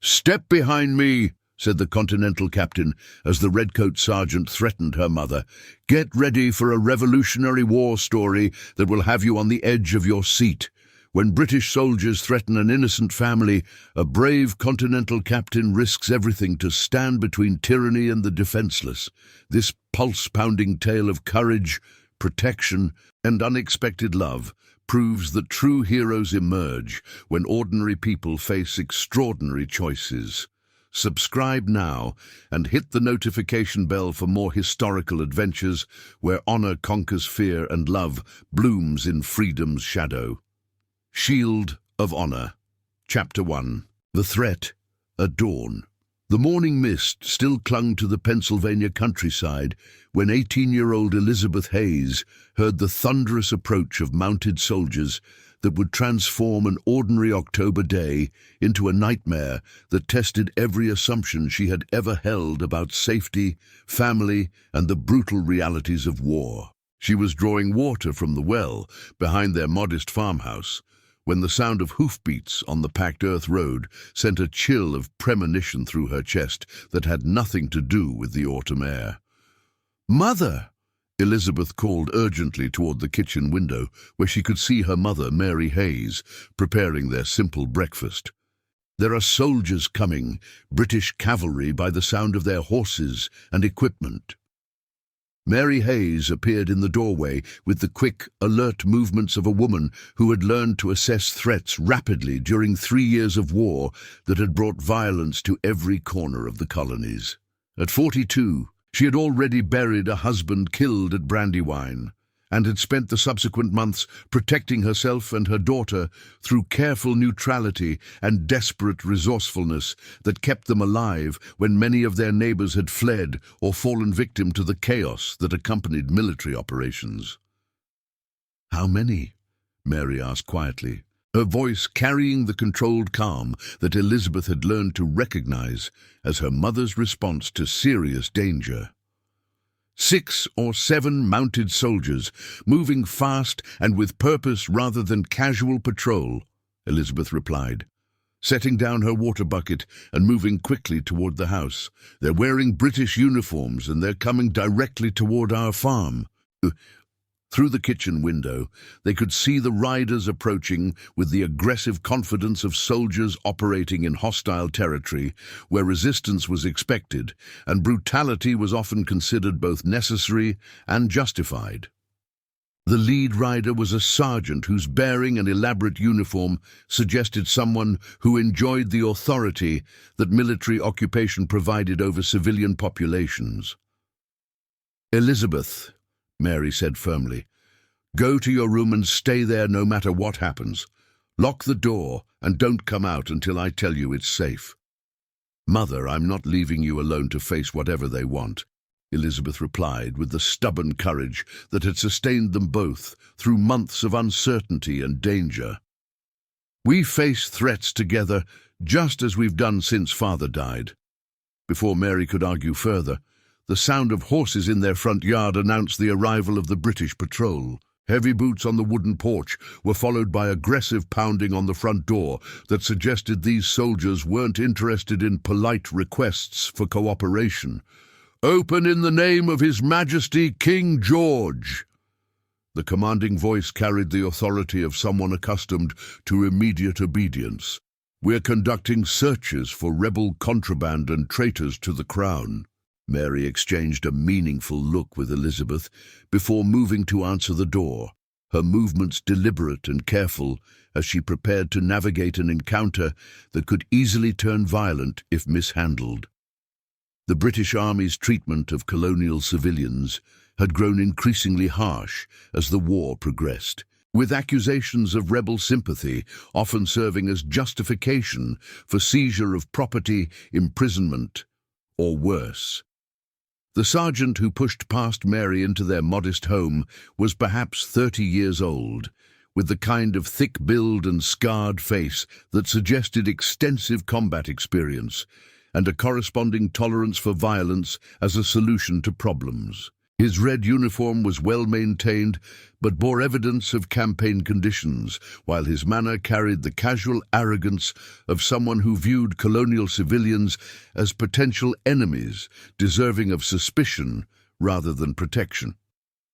"Step behind me," said the Continental captain as the Redcoat sergeant threatened her mother. "Get ready for a Revolutionary War story that will have you on the edge of your seat. When British soldiers threaten an innocent family, a brave Continental captain risks everything to stand between tyranny and the defenseless. This pulse-pounding tale of courage, protection, and unexpected love proves that true heroes emerge when ordinary people face extraordinary choices. Subscribe now and hit the notification bell for more historical adventures where honor conquers fear and love blooms in freedom's shadow. Shield of Honor. Chapter 1. The Threat at Dawn. The morning mist still clung to the Pennsylvania countryside when 18-year-old Elizabeth Hayes heard the thunderous approach of mounted soldiers that would transform an ordinary October day into a nightmare that tested every assumption she had ever held about safety, family, and the brutal realities of war. She was drawing water from the well behind their modest farmhouse when the sound of hoofbeats on the packed earth road sent a chill of premonition through her chest that had nothing to do with the autumn air. "Mother!" Elizabeth called urgently toward the kitchen window, where she could see her mother, Mary Hayes, preparing their simple breakfast. "There are soldiers coming, British cavalry by the sound of their horses and equipment." Mary Hayes appeared in the doorway with the quick, alert movements of a woman who had learned to assess threats rapidly during 3 years of war that had brought violence to every corner of the colonies. At 42, she had already buried a husband killed at Brandywine, and had spent the subsequent months protecting herself and her daughter through careful neutrality and desperate resourcefulness that kept them alive when many of their neighbors had fled or fallen victim to the chaos that accompanied military operations. "How many?" Mary asked quietly, her voice carrying the controlled calm that Elizabeth had learned to recognize as her mother's response to serious danger. 6 or 7 mounted soldiers, moving fast and with purpose rather than casual patrol, Elizabeth replied, setting down her water bucket and moving quickly toward the house. "They're wearing British uniforms and they're coming directly toward our farm." Through the kitchen window, they could see the riders approaching with the aggressive confidence of soldiers operating in hostile territory, where resistance was expected and brutality was often considered both necessary and justified. The lead rider was a sergeant whose bearing and elaborate uniform suggested someone who enjoyed the authority that military occupation provided over civilian populations. "Elizabeth," Mary said firmly, "go to your room and stay there no matter what happens. Lock the door and don't come out until I tell you it's safe." "Mother, I'm not leaving you alone to face whatever they want," Elizabeth replied with the stubborn courage that had sustained them both through months of uncertainty and danger. "We face threats together, just as we've done since Father died." Before Mary could argue further, the sound of horses in their front yard announced the arrival of the British patrol. Heavy boots on the wooden porch were followed by aggressive pounding on the front door that suggested these soldiers weren't interested in polite requests for cooperation. "Open in the name of His Majesty King George!" The commanding voice carried the authority of someone accustomed to immediate obedience. "We're conducting searches for rebel contraband and traitors to the crown." Mary exchanged a meaningful look with Elizabeth before moving to answer the door, her movements deliberate and careful as she prepared to navigate an encounter that could easily turn violent if mishandled. The British Army's treatment of colonial civilians had grown increasingly harsh as the war progressed, with accusations of rebel sympathy often serving as justification for seizure of property, imprisonment, or worse. The sergeant who pushed past Mary into their modest home was perhaps 30 years old, with the kind of thick build and scarred face that suggested extensive combat experience and a corresponding tolerance for violence as a solution to problems. His red uniform was well maintained, but bore evidence of campaign conditions, while his manner carried the casual arrogance of someone who viewed colonial civilians as potential enemies, deserving of suspicion rather than protection.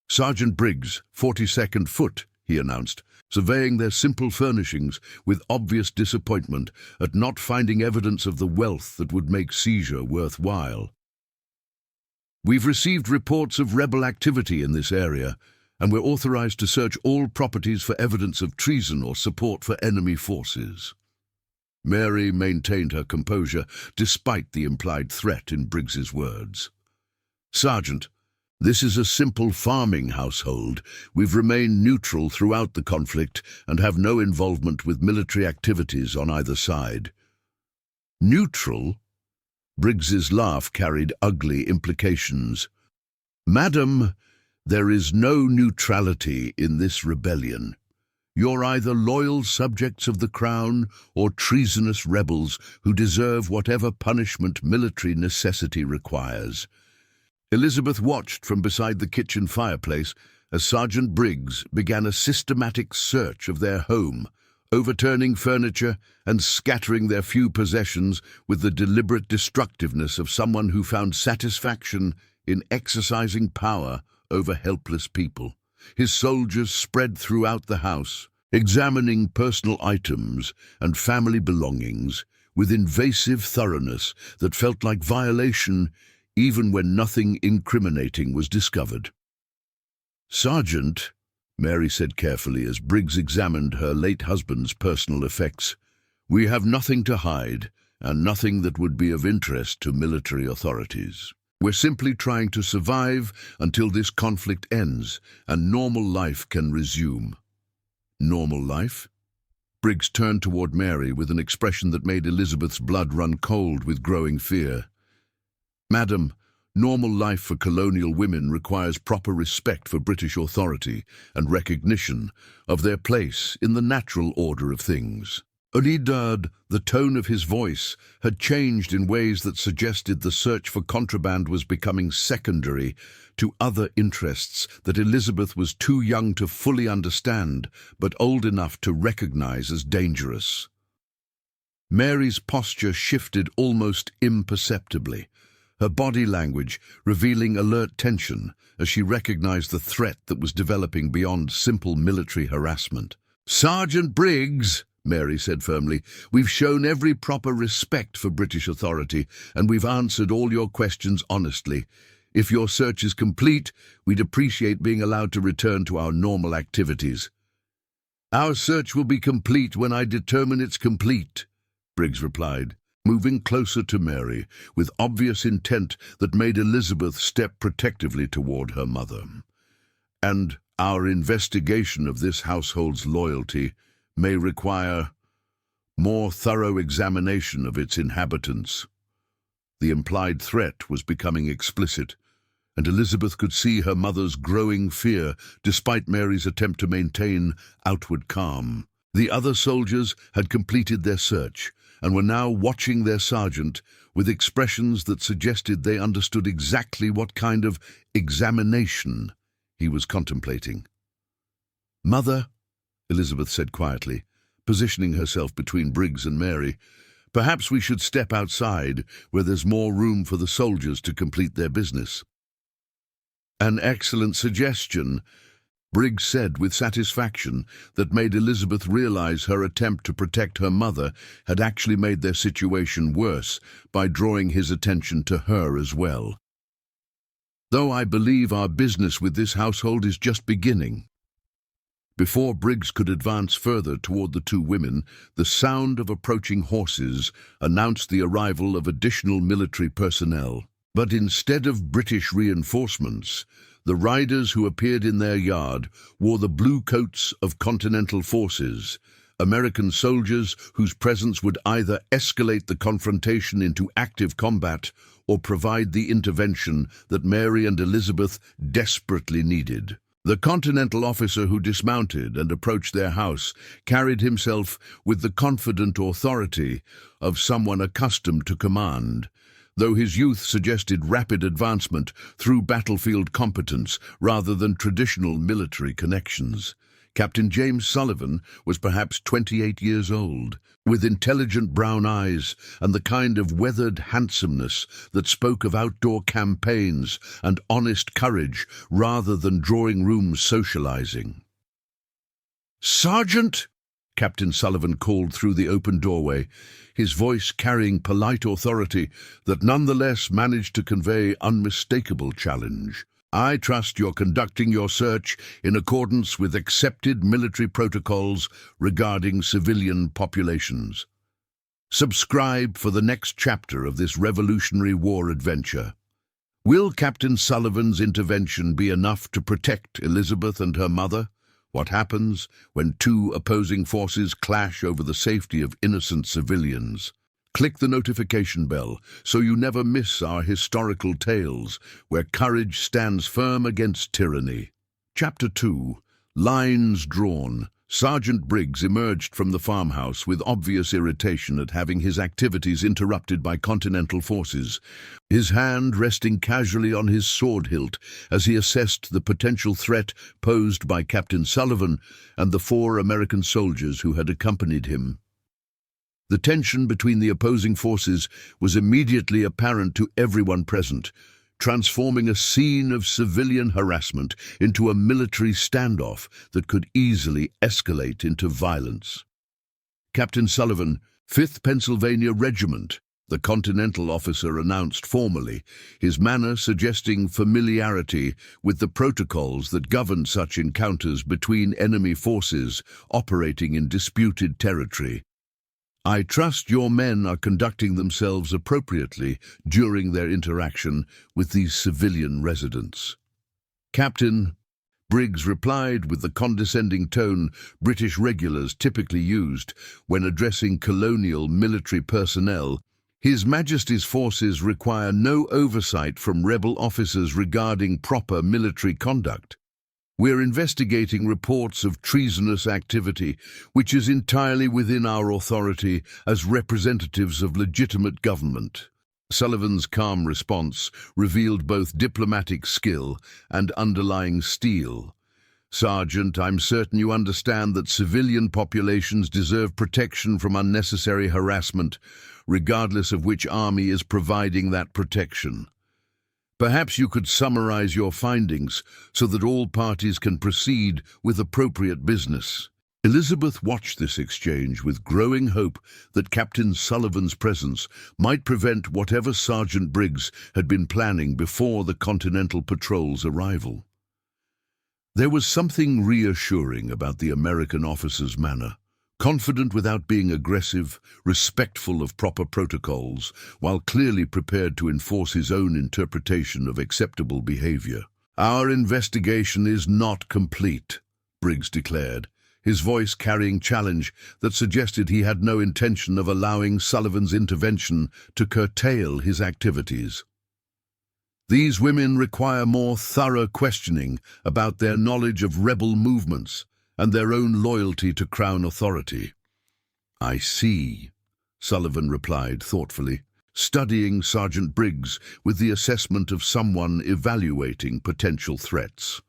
"Sergeant Briggs, 42nd Foot," he announced, surveying their simple furnishings with obvious disappointment at not finding evidence of the wealth that would make seizure worthwhile. "We've received reports of rebel activity in this area, and we're authorized to search all properties for evidence of treason or support for enemy forces." Mary maintained her composure despite the implied threat in Briggs's words. "Sergeant, this is a simple farming household. We've remained neutral throughout the conflict and have no involvement with military activities on either side." "Neutral?" Briggs's laugh carried ugly implications. "Madam, there is no neutrality in this rebellion. You're either loyal subjects of the Crown or treasonous rebels who deserve whatever punishment military necessity requires." Elizabeth watched from beside the kitchen fireplace as Sergeant Briggs began a systematic search of their home, overturning furniture and scattering their few possessions with the deliberate destructiveness of someone who found satisfaction in exercising power over helpless people. His soldiers spread throughout the house, examining personal items and family belongings with invasive thoroughness that felt like violation even when nothing incriminating was discovered. "Sergeant," Mary said carefully as Briggs examined her late husband's personal effects, "we have nothing to hide and nothing that would be of interest to military authorities. We're simply trying to survive until this conflict ends and normal life can resume." "Normal life?" Briggs turned toward Mary with an expression that made Elizabeth's blood run cold with growing fear. "Madam, normal life for colonial women requires proper respect for British authority and recognition of their place in the natural order of things." Unidad, the tone of his voice, had changed in ways that suggested the search for contraband was becoming secondary to other interests that Elizabeth was too young to fully understand, but old enough to recognize as dangerous. Mary's posture shifted almost imperceptibly, her body language revealing alert tension as she recognized the threat that was developing beyond simple military harassment. "Sergeant Briggs," Mary said firmly, "we've shown every proper respect for British authority, and we've answered all your questions honestly. If your search is complete, we'd appreciate being allowed to return to our normal activities." "Our search will be complete when I determine it's complete," Briggs replied, moving closer to Mary with obvious intent that made Elizabeth step protectively toward her mother. "And our investigation of this household's loyalty may require more thorough examination of its inhabitants." The implied threat was becoming explicit, and Elizabeth could see her mother's growing fear despite Mary's attempt to maintain outward calm. The other soldiers had completed their search and were now watching their sergeant with expressions that suggested they understood exactly what kind of examination he was contemplating. "Mother," Elizabeth said quietly, positioning herself between Briggs and Mary, "perhaps we should step outside where there's more room for the soldiers to complete their business." "An excellent suggestion," Briggs said with satisfaction that made Elizabeth realize her attempt to protect her mother had actually made their situation worse by drawing his attention to her as well. "Though I believe our business with this household is just beginning." Before Briggs could advance further toward the two women, the sound of approaching horses announced the arrival of additional military personnel. But instead of British reinforcements, the riders who appeared in their yard wore the blue coats of Continental forces, American soldiers whose presence would either escalate the confrontation into active combat or provide the intervention that Mary and Elizabeth desperately needed. The Continental officer who dismounted and approached their house carried himself with the confident authority of someone accustomed to command, though his youth suggested rapid advancement through battlefield competence rather than traditional military connections. Captain James Sullivan was perhaps 28 years old, with intelligent brown eyes and the kind of weathered handsomeness that spoke of outdoor campaigns and honest courage rather than drawing-room socializing. "Sergeant!" Captain Sullivan called through the open doorway, his voice carrying polite authority that nonetheless managed to convey unmistakable challenge. "I trust you're conducting your search in accordance with accepted military protocols regarding civilian populations. Subscribe for the next chapter of this Revolutionary War adventure. Will Captain Sullivan's intervention be enough to protect Elizabeth and her mother? What happens when two opposing forces clash over the safety of innocent civilians? Click the notification bell so you never miss our historical tales where courage stands firm against tyranny. Chapter 2. Lines Drawn. Sergeant Briggs emerged from the farmhouse with obvious irritation at having his activities interrupted by Continental forces, his hand resting casually on his sword hilt as he assessed the potential threat posed by Captain Sullivan and the 4 American soldiers who had accompanied him. The tension between the opposing forces was immediately apparent to everyone present, transforming a scene of civilian harassment into a military standoff that could easily escalate into violence. Captain Sullivan, 5th Pennsylvania Regiment, the Continental officer announced formally, his manner suggesting familiarity with the protocols that govern such encounters between enemy forces operating in disputed territory. "I trust your men are conducting themselves appropriately during their interaction with these civilian residents." "Captain," Briggs replied with the condescending tone British regulars typically used when addressing colonial military personnel, "His Majesty's forces require no oversight from rebel officers regarding proper military conduct. We're investigating reports of treasonous activity, which is entirely within our authority as representatives of legitimate government." Sullivan's calm response revealed both diplomatic skill and underlying steel. "Sergeant, I'm certain you understand that civilian populations deserve protection from unnecessary harassment, regardless of which army is providing that protection. Perhaps you could summarize your findings so that all parties can proceed with appropriate business." Elizabeth watched this exchange with growing hope that Captain Sullivan's presence might prevent whatever Sergeant Briggs had been planning before the Continental Patrol's arrival. There was something reassuring about the American officer's manner. Confident without being aggressive, respectful of proper protocols, while clearly prepared to enforce his own interpretation of acceptable behavior. "Our investigation is not complete," Briggs declared, his voice carrying challenge that suggested he had no intention of allowing Sullivan's intervention to curtail his activities. "These women require more thorough questioning about their knowledge of rebel movements and their own loyalty to Crown authority." "I see," Sullivan replied thoughtfully, studying Sergeant Briggs with the assessment of someone evaluating potential threats.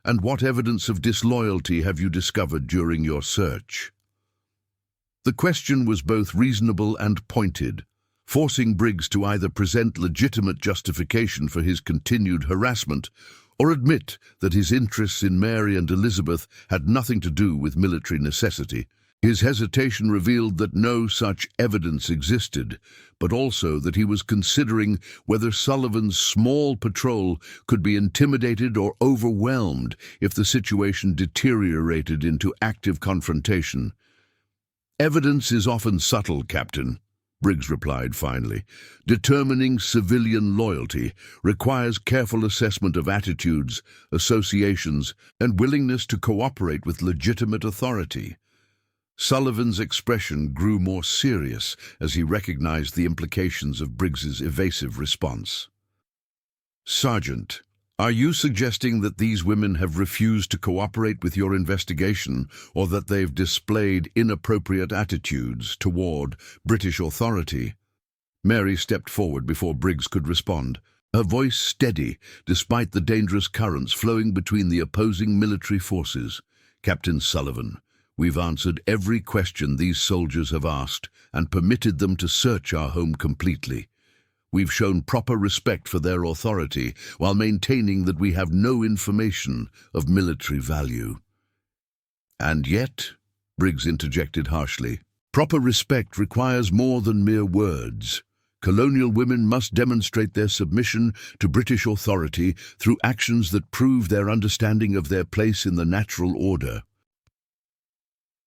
"And what evidence of disloyalty have you discovered during your search?" The question was both reasonable and pointed, forcing Briggs to either present legitimate justification for his continued harassment or admit that his interests in Mary and Elizabeth had nothing to do with military necessity. His hesitation revealed that no such evidence existed, but also that he was considering whether Sullivan's small patrol could be intimidated or overwhelmed if the situation deteriorated into active confrontation. "Evidence is often subtle, Captain," Briggs replied finally. "Determining civilian loyalty requires careful assessment of attitudes, associations, and willingness to cooperate with legitimate authority." Sullivan's expression grew more serious as he recognized the implications of Briggs's evasive response. "Sergeant, are you suggesting that these women have refused to cooperate with your investigation, or that they've displayed inappropriate attitudes toward British authority?" Mary stepped forward before Briggs could respond, her voice steady despite the dangerous currents flowing between the opposing military forces. "Captain Sullivan, we've answered every question these soldiers have asked and permitted them to search our home completely. We've shown proper respect for their authority while maintaining that we have no information of military value." "And yet," Briggs interjected harshly, "proper respect requires more than mere words. Colonial women must demonstrate their submission to British authority through actions that prove their understanding of their place in the natural order."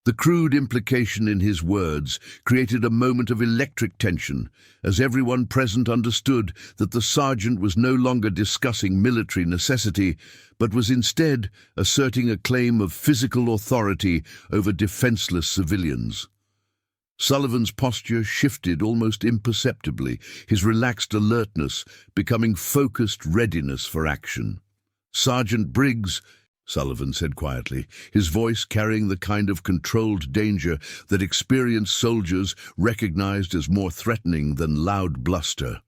The crude implication in his words created a moment of electric tension, as everyone present understood that the sergeant was no longer discussing military necessity, but was instead asserting a claim of physical authority over defenseless civilians. Sullivan's posture shifted almost imperceptibly, his relaxed alertness becoming focused readiness for action. "Sergeant Briggs," Sullivan said quietly, his voice carrying the kind of controlled danger that experienced soldiers recognized as more threatening than loud bluster.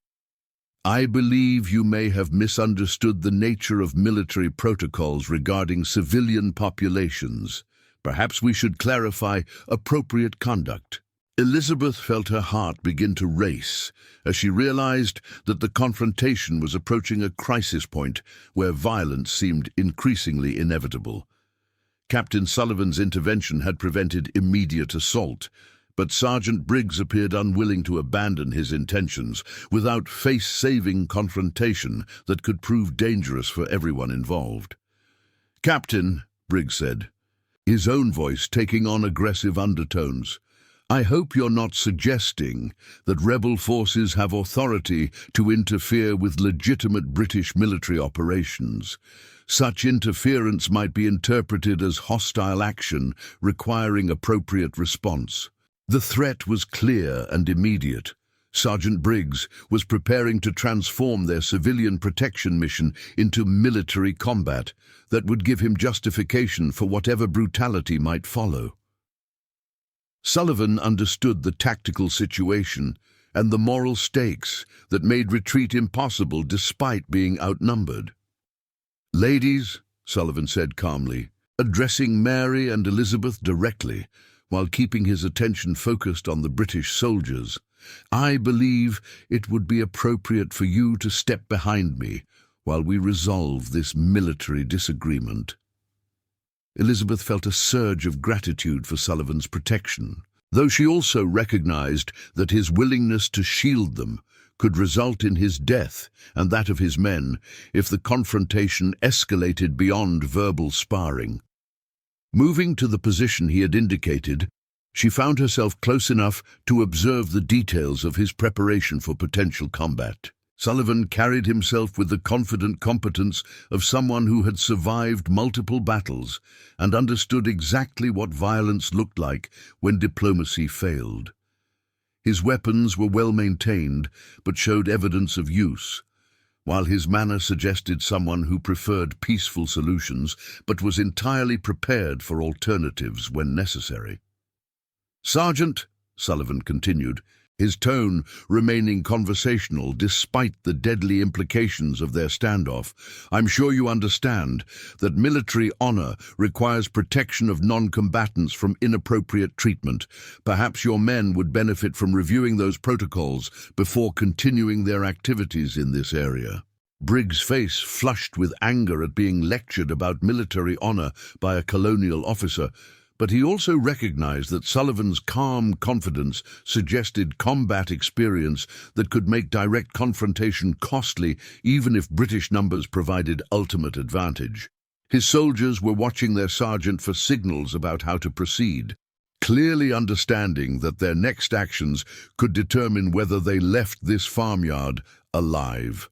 "I believe you may have misunderstood the nature of military protocols regarding civilian populations. Perhaps we should clarify appropriate conduct." Elizabeth felt her heart begin to race as she realized that the confrontation was approaching a crisis point where violence seemed increasingly inevitable. Captain Sullivan's intervention had prevented immediate assault, but Sergeant Briggs appeared unwilling to abandon his intentions without face-saving confrontation that could prove dangerous for everyone involved. "Captain," Briggs said, his own voice taking on aggressive undertones, "I hope you're not suggesting that rebel forces have authority to interfere with legitimate British military operations. Such interference might be interpreted as hostile action requiring appropriate response." The threat was clear and immediate. Sergeant Briggs was preparing to transform their civilian protection mission into military combat that would give him justification for whatever brutality might follow. Sullivan understood the tactical situation and the moral stakes that made retreat impossible despite being outnumbered. "Ladies," Sullivan said calmly, addressing Mary and Elizabeth directly, while keeping his attention focused on the British soldiers, "I believe it would be appropriate for you to step behind me while we resolve this military disagreement." Elizabeth felt a surge of gratitude for Sullivan's protection, though she also recognized that his willingness to shield them could result in his death and that of his men if the confrontation escalated beyond verbal sparring. Moving to the position he had indicated, she found herself close enough to observe the details of his preparation for potential combat. Sullivan carried himself with the confident competence of someone who had survived multiple battles and understood exactly what violence looked like when diplomacy failed. His weapons were well maintained but showed evidence of use, while his manner suggested someone who preferred peaceful solutions but was entirely prepared for alternatives when necessary. "Sergeant," Sullivan continued, his tone remaining conversational despite the deadly implications of their standoff, "I'm sure you understand that military honor requires protection of non-combatants from inappropriate treatment. Perhaps your men would benefit from reviewing those protocols before continuing their activities in this area." Briggs' face flushed with anger at being lectured about military honor by a colonial officer, but he also recognized that Sullivan's calm confidence suggested combat experience that could make direct confrontation costly even if British numbers provided ultimate advantage. His soldiers were watching their sergeant for signals about how to proceed, clearly understanding that their next actions could determine whether they left this farmyard alive.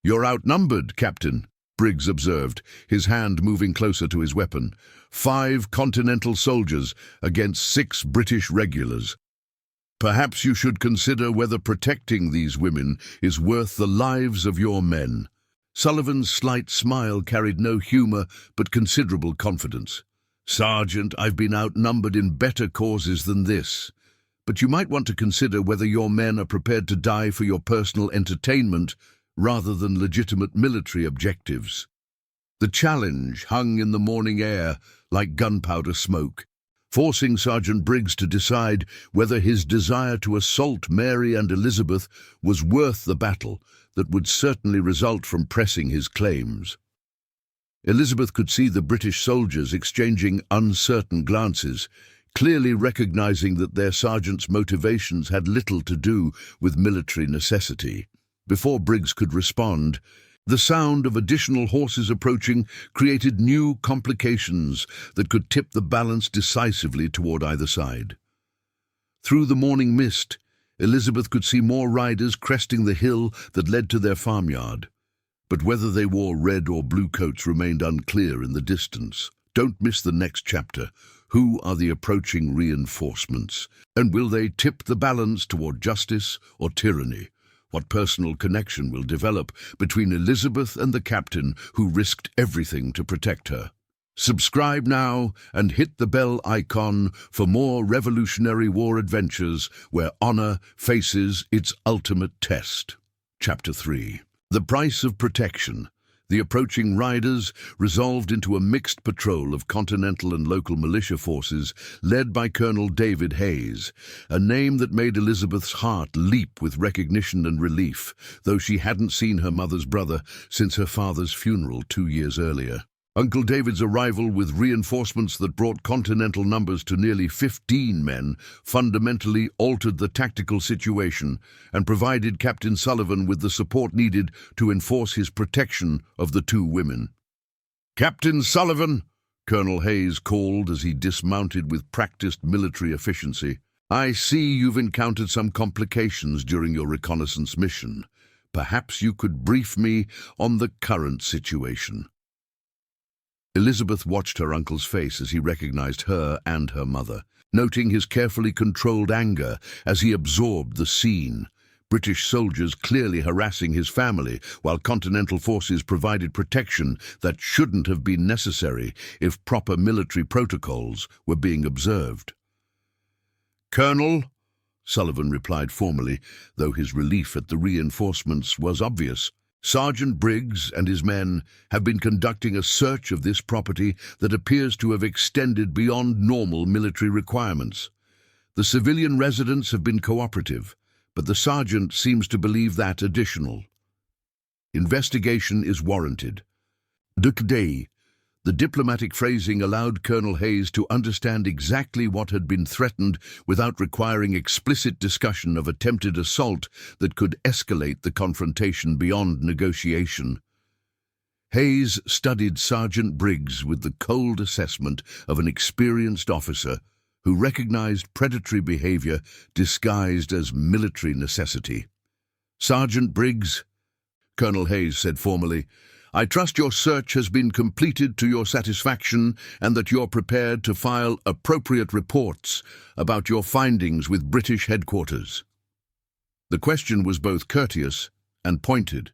"You're outnumbered, Captain," Briggs observed, his hand moving closer to his weapon. 5 Continental soldiers against 6 British regulars. Perhaps you should consider whether protecting these women is worth the lives of your men." Sullivan's slight smile carried no humor but considerable confidence. "Sergeant, I've been outnumbered in better causes than this. but you might want to consider whether your men are prepared to die for your personal entertainment rather than legitimate military objectives. The challenge hung in the morning air like gunpowder smoke, forcing Sergeant Briggs to decide whether his desire to assault Mary and Elizabeth was worth the battle that would certainly result from pressing his claims. Elizabeth could see the British soldiers exchanging uncertain glances, clearly recognizing that their sergeant's motivations had little to do with military necessity. Before Briggs could respond, the sound of additional horses approaching created new complications that could tip the balance decisively toward either side. Through the morning mist, Elizabeth could see more riders cresting the hill that led to their farmyard, but whether they wore red or blue coats remained unclear in the distance. Don't miss the next chapter. Who are the approaching reinforcements? And will they tip the balance toward justice or tyranny? What personal connection will develop between Elizabeth and the captain who risked everything to protect her? Subscribe now and hit the bell icon for more Revolutionary War adventures where honor faces its ultimate test. Chapter 3. The Price of Protection. The approaching riders resolved into a mixed patrol of Continental and local militia forces led by Colonel David Hayes, a name that made Elizabeth's heart leap with recognition and relief, though she hadn't seen her mother's brother since her father's funeral 2 years earlier. Uncle David's arrival with reinforcements that brought Continental numbers to nearly 15 men fundamentally altered the tactical situation and provided Captain Sullivan with the support needed to enforce his protection of the 2 women. "Captain Sullivan," Colonel Hayes called as he dismounted with practiced military efficiency, "I see you've encountered some complications during your reconnaissance mission. Perhaps you could brief me on the current situation." Elizabeth watched her uncle's face as he recognized her and her mother, noting his carefully controlled anger as he absorbed the scene. British soldiers clearly harassing his family, while Continental forces provided protection that shouldn't have been necessary if proper military protocols were being observed. "Colonel," Sullivan replied formally, though his relief at the reinforcements was obvious, "Sergeant Briggs and his men have been conducting a search of this property that appears to have extended beyond normal military requirements. The civilian residents have been cooperative, but the sergeant seems to believe that additional. Investigation is warranted." The diplomatic phrasing allowed Colonel Hayes to understand exactly what had been threatened without requiring explicit discussion of attempted assault that could escalate the confrontation beyond negotiation. Hayes studied Sergeant Briggs with the cold assessment of an experienced officer who recognized predatory behavior disguised as military necessity. "Sergeant Briggs," Colonel Hayes said formally, "I trust your search has been completed to your satisfaction and that you're prepared to file appropriate reports about your findings with British headquarters." The question was both courteous and pointed,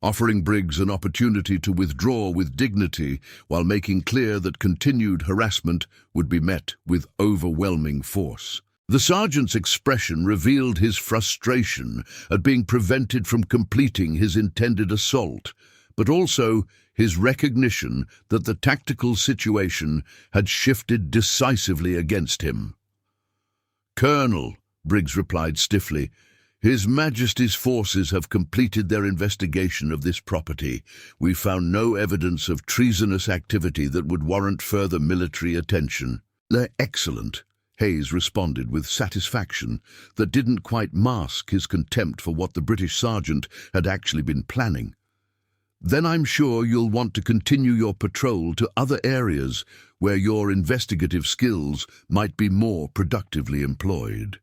offering Briggs an opportunity to withdraw with dignity while making clear that continued harassment would be met with overwhelming force. The sergeant's expression revealed his frustration at being prevented from completing his intended assault, but also his recognition that the tactical situation had shifted decisively against him. "Colonel," Briggs replied stiffly, "His Majesty's forces have completed their investigation of this property. We found no evidence of treasonous activity that would warrant further military attention." "Excellent," Hayes responded with satisfaction that didn't quite mask his contempt for what the British sergeant had actually been planning. "Then I'm sure you'll want to continue your patrol to other areas where your investigative skills might be more productively employed."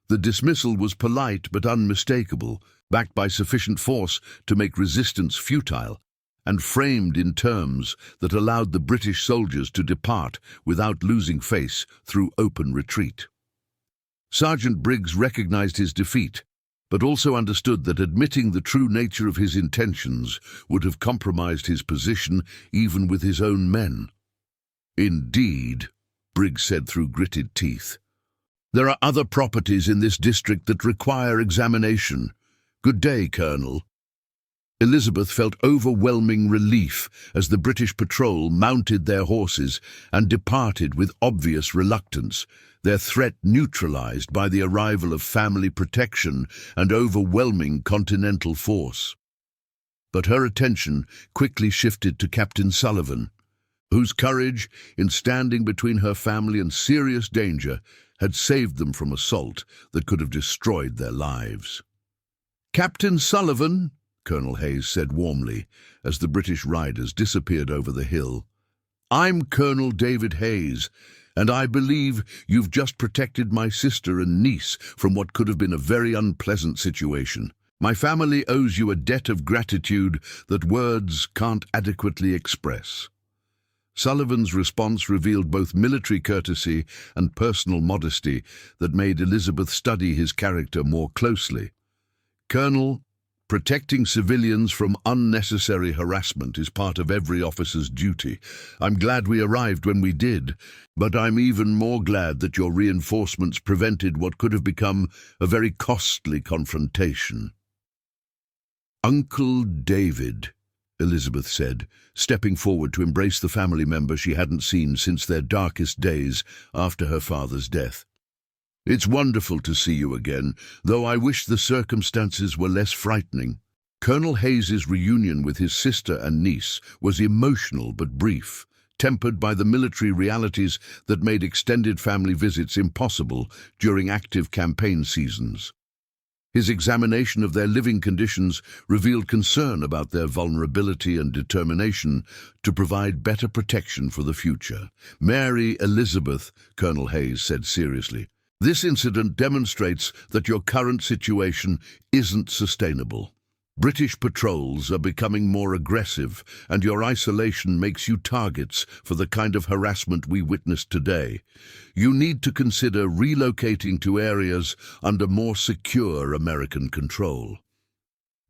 The dismissal was polite but unmistakable, backed by sufficient force to make resistance futile, and framed in terms that allowed the British soldiers to depart without losing face through open retreat. Sergeant Briggs recognized his defeat, but also understood that admitting the true nature of his intentions would have compromised his position even with his own men. "Indeed," Briggs said through gritted teeth. There are other properties in this district that require examination. Good day, Colonel. Elizabeth felt overwhelming relief as the British patrol mounted their horses and departed with obvious reluctance, their threat neutralized by the arrival of family protection and overwhelming Continental force. But her attention quickly shifted to Captain Sullivan, whose courage in standing between her family and serious danger had saved them from assault that could have destroyed their lives. "Captain Sullivan," Colonel Hayes said warmly as the British riders disappeared over the hill, "I'm Colonel David Hayes, and I believe you've just protected my sister and niece from what could have been a very unpleasant situation. My family owes you a debt of gratitude that words can't adequately express." Sullivan's response revealed both military courtesy and personal modesty that made Elizabeth study his character more closely. "Colonel, protecting civilians from unnecessary harassment is part of every officer's duty. I'm glad we arrived when we did, but I'm even more glad that your reinforcements prevented what could have become a very costly confrontation." "Uncle David," Elizabeth said, stepping forward to embrace the family member she hadn't seen since their darkest days after her father's death. "It's wonderful to see you again, though I wish the circumstances were less frightening." Colonel Hayes's reunion with his sister and niece was emotional but brief, tempered by the military realities that made extended family visits impossible during active campaign seasons. His examination of their living conditions revealed concern about their vulnerability and determination to provide better protection for the future. "Mary Elizabeth," Colonel Hayes said seriously, "this incident demonstrates that your current situation isn't sustainable. British patrols are becoming more aggressive, and your isolation makes you targets for the kind of harassment we witnessed today. You need to consider relocating to areas under more secure American control."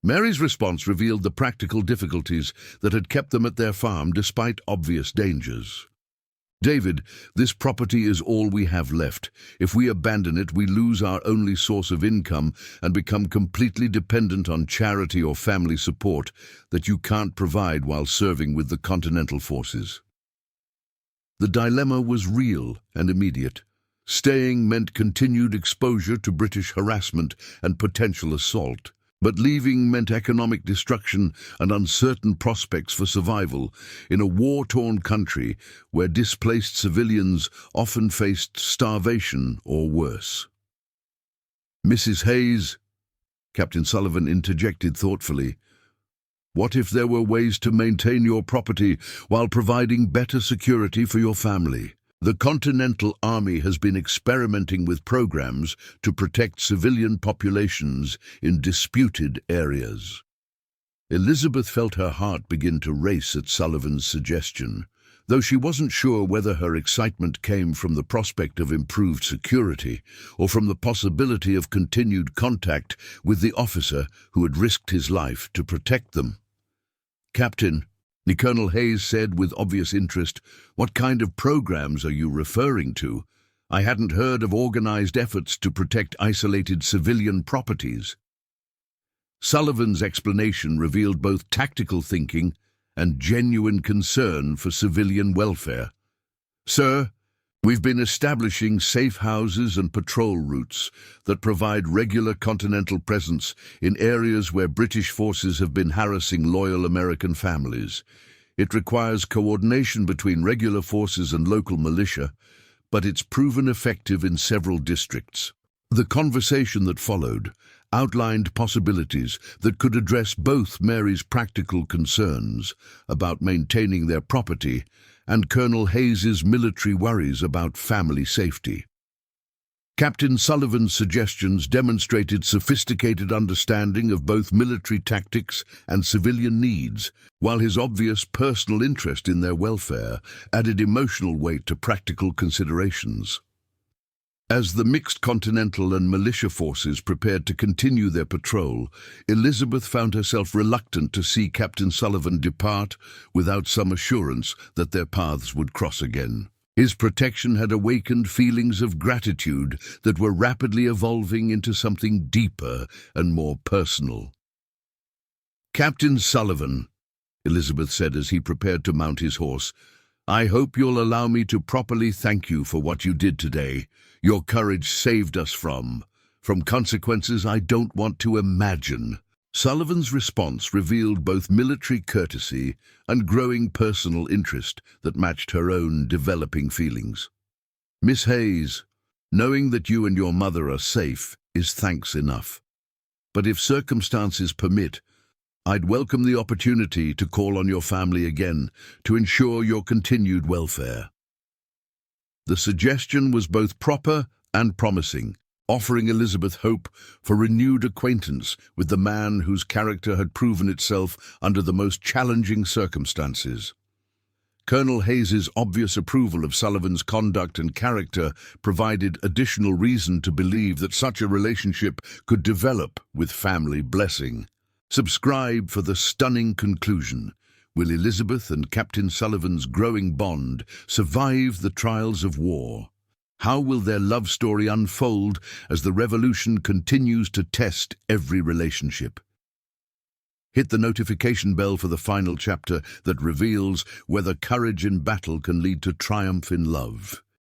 Mary's response revealed the practical difficulties that had kept them at their farm despite obvious dangers. "David, this property is all we have left. If we abandon it, we lose our only source of income and become completely dependent on charity or family support that you can't provide while serving with the Continental forces." The dilemma was real and immediate. Staying meant continued exposure to British harassment and potential assault. But leaving meant economic destruction and uncertain prospects for survival in a war-torn country where displaced civilians often faced starvation or worse. "Mrs. Hayes," Captain Sullivan interjected thoughtfully, "what if there were ways to maintain your property while providing better security for your family? The Continental Army has been experimenting with programs to protect civilian populations in disputed areas." Elizabeth felt her heart begin to race at Sullivan's suggestion, though she wasn't sure whether her excitement came from the prospect of improved security or from the possibility of continued contact with the officer who had risked his life to protect them. "Captain," Colonel Hayes said with obvious interest, "what kind of programs are you referring to? I hadn't heard of organized efforts to protect isolated civilian properties." Sullivan's explanation revealed both tactical thinking and genuine concern for civilian welfare. "Sir, we've been establishing safe houses and patrol routes that provide regular Continental presence in areas where British forces have been harassing loyal American families. It requires coordination between regular forces and local militia, but it's proven effective in several districts." The conversation that followed outlined possibilities that could address both Mary's practical concerns about maintaining their property and Colonel Hayes's military worries about family safety. Captain Sullivan's suggestions demonstrated sophisticated understanding of both military tactics and civilian needs, while his obvious personal interest in their welfare added emotional weight to practical considerations. As the mixed Continental and militia forces prepared to continue their patrol, Elizabeth found herself reluctant to see Captain Sullivan depart without some assurance that their paths would cross again. His protection had awakened feelings of gratitude that were rapidly evolving into something deeper and more personal. "Captain Sullivan," Elizabeth said as he prepared to mount his horse, "I hope you'll allow me to properly thank you for what you did today. Your courage saved us from consequences I don't want to imagine." Sullivan's response revealed both military courtesy and growing personal interest that matched her own developing feelings. "Miss Hayes, knowing that you and your mother are safe is thanks enough. But if circumstances permit, I'd welcome the opportunity to call on your family again to ensure your continued welfare." The suggestion was both proper and promising, offering Elizabeth hope for renewed acquaintance with the man whose character had proven itself under the most challenging circumstances. Colonel Hayes's obvious approval of Sullivan's conduct and character provided additional reason to believe that such a relationship could develop with family blessing. Subscribe for the stunning conclusion. Will Elizabeth and Captain Sullivan's growing bond survive the trials of war? How will their love story unfold as the revolution continues to test every relationship? Hit the notification bell for the final chapter that reveals whether courage in battle can lead to triumph in love.